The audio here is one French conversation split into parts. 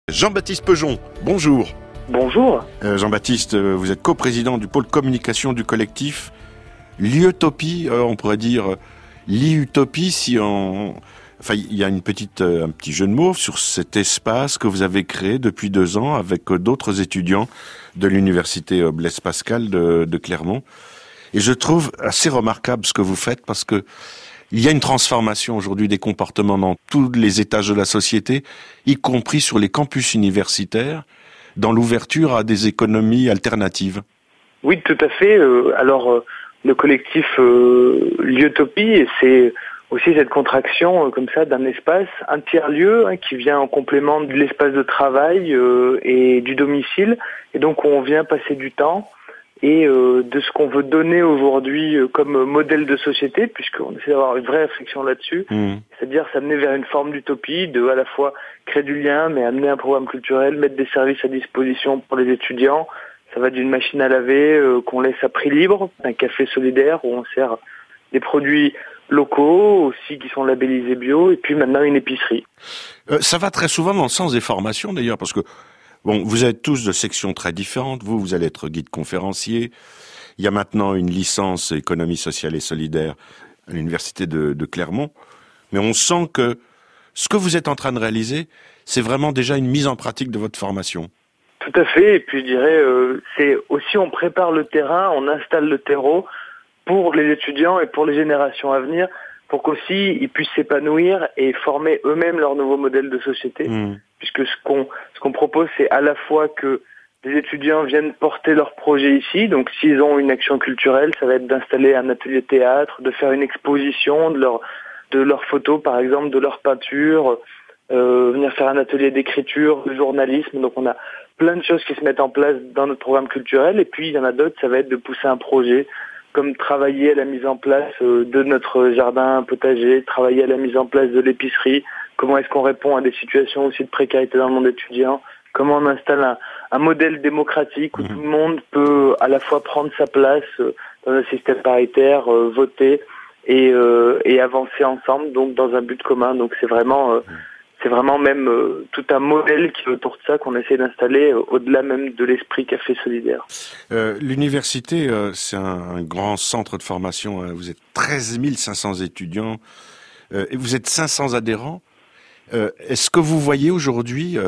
Jean-Baptiste Pejon, bonjour. Bonjour. Jean-Baptiste, vous êtes coprésident du pôle communication du collectif Liutopie, on pourrait dire Liutopie si on... Enfin, il y a un petit jeu de mots sur cet espace que vous avez créé depuis 2 ans avec d'autres étudiants de l'université Blaise Pascal de Clermont. Et je trouve assez remarquable ce que vous faites parce que il y a une transformation aujourd'hui des comportements dans tous les étages de la société, y compris sur les campus universitaires, dans l'ouverture à des économies alternatives. Oui, tout à fait. Le collectif Liutopie, c'est aussi cette contraction comme ça d'un espace, un tiers-lieu qui vient en complément de l'espace de travail et du domicile, et donc on vient passer du temps et de ce qu'on veut donner aujourd'hui comme modèle de société, puisqu'on essaie d'avoir une vraie réflexion là-dessus, c'est-à-dire s'amener vers une forme d'utopie, de à la fois créer du lien, mais amener un programme culturel, mettre des services à disposition pour les étudiants. Ça va d'une machine à laver qu'on laisse à prix libre, un café solidaire où on sert des produits locaux aussi qui sont labellisés bio, et puis maintenant une épicerie. Ça va très souvent dans le sens des formations d'ailleurs, parce que bon, vous êtes tous de sections très différentes. Vous allez être guide conférencier. Il y a maintenant une licence économie sociale et solidaire à l'université de Clermont. Mais on sent que ce que vous êtes en train de réaliser, c'est vraiment déjà une mise en pratique de votre formation. Tout à fait. Et puis je dirais, c'est aussi on prépare le terrain, on installe le terreau pour les étudiants et pour les générations à venir, pour qu'aussi ils puissent s'épanouir et former eux-mêmes leur nouveau modèle de société. Puisque ce qu'on propose, c'est à la fois que les étudiants viennent porter leur projet ici. Donc s'ils ont une action culturelle, ça va être d'installer un atelier théâtre, de faire une exposition de leurs photos, par exemple, de leurs peintures, venir faire un atelier d'écriture, de journalisme. Donc on a plein de choses qui se mettent en place dans notre programme culturel. Et puis il y en a d'autres, ça va être de pousser un projet, comme travailler à la mise en place de notre jardin potager, travailler à la mise en place de l'épicerie, comment est-ce qu'on répond à des situations aussi de précarité dans le monde étudiant, comment on installe un modèle démocratique où tout le monde peut à la fois prendre sa place dans un système paritaire, voter et avancer ensemble, donc dans un but commun. Donc c'est vraiment même tout un modèle qui est autour de ça qu'on essaie d'installer au-delà même de l'esprit café solidaire. L'université, c'est un grand centre de formation. Vous êtes 13 500 étudiants et vous êtes 500 adhérents. Est-ce que vous voyez aujourd'hui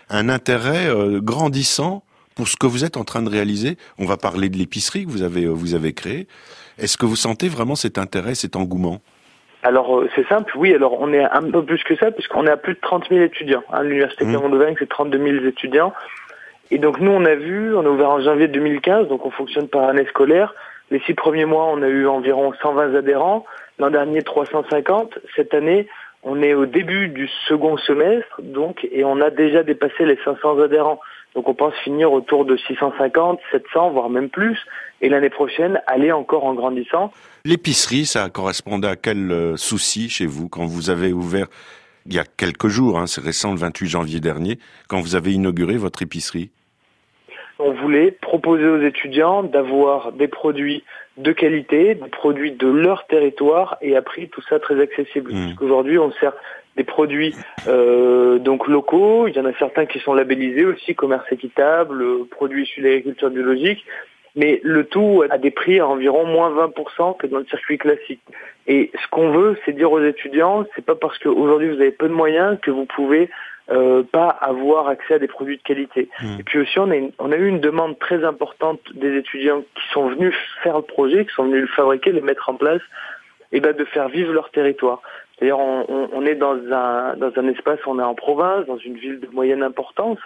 un intérêt grandissant pour ce que vous êtes en train de réaliser? On va parler de l'épicerie que vous avez créée. Est-ce que vous sentez vraiment cet intérêt, cet engouement? Alors c'est simple, oui, alors on est un peu plus que ça, puisqu'on est à plus de 30 000 étudiants. L'université Clermont d'Auvergne, c'est 32 000 étudiants. Et donc nous, on est ouvert en janvier 2015, donc on fonctionne par année scolaire. Les 6 premiers mois, on a eu environ 120 adhérents. L'an dernier, 350. Cette année, on est au début du second semestre, donc, et on a déjà dépassé les 500 adhérents. Donc on pense finir autour de 650, 700, voire même plus. Et l'année prochaine, aller encore en grandissant. L'épicerie, ça correspondait à quel souci chez vous quand vous avez ouvert, il y a quelques jours, c'est récent, le 28 janvier dernier, quand vous avez inauguré votre épicerie? On voulait proposer aux étudiants d'avoir des produits de qualité, des produits de leur territoire et à prix tout ça très accessible. Parce qu'aujourd'hui, on sert des produits donc locaux, il y en a certains qui sont labellisés aussi, commerce équitable, produits issus de l'agriculture biologique, mais le tout à des prix à environ moins 20% que dans le circuit classique. Et ce qu'on veut, c'est dire aux étudiants, c'est pas parce qu'aujourd'hui vous avez peu de moyens que vous pouvez pas avoir accès à des produits de qualité. Et puis aussi, on a eu une demande très importante des étudiants qui sont venus faire le projet, qui sont venus le fabriquer, le mettre en place, et de faire vivre leur territoire. C'est-à-dire, on est dans un espace, on est en province, dans une ville de moyenne importance,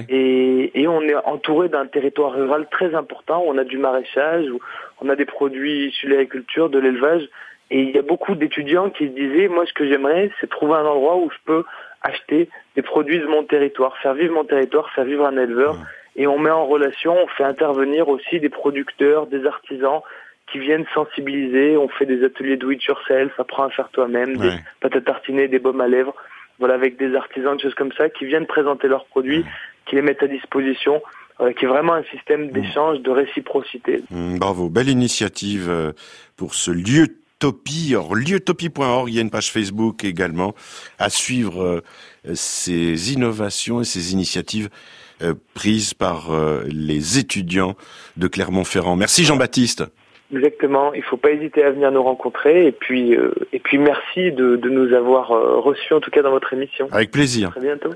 et on est entouré d'un territoire rural très important, où on a du maraîchage, où on a des produits issus de l'agriculture, de l'élevage, et il y a beaucoup d'étudiants qui se disaient, moi, ce que j'aimerais, c'est trouver un endroit où je peux acheter des produits de mon territoire, faire vivre mon territoire, faire vivre un éleveur, et on met en relation, on fait intervenir aussi des producteurs, des artisans, qui viennent sensibiliser, on fait des ateliers do it yourself, apprends à faire toi-même, des pâtes à tartiner, des baumes à lèvres, voilà, avec des artisans, des choses comme ça, qui viennent présenter leurs produits, qui les mettent à disposition, qui est vraiment un système d'échange, de réciprocité. Bravo, belle initiative pour ce lieu Liutopie. Alors, liutopie.org, il y a une page Facebook également à suivre ces innovations et ces initiatives prises par les étudiants de Clermont-Ferrand. Merci Jean-Baptiste. Exactement, il ne faut pas hésiter à venir nous rencontrer et puis merci de nous avoir reçus en tout cas dans votre émission. Avec plaisir. À très bientôt.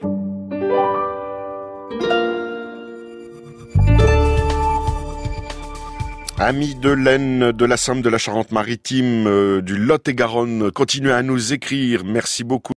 Amis de l'Aisne, de la Somme, de la Charente-Maritime, du Lot-et-Garonne, continuez à nous écrire. Merci beaucoup.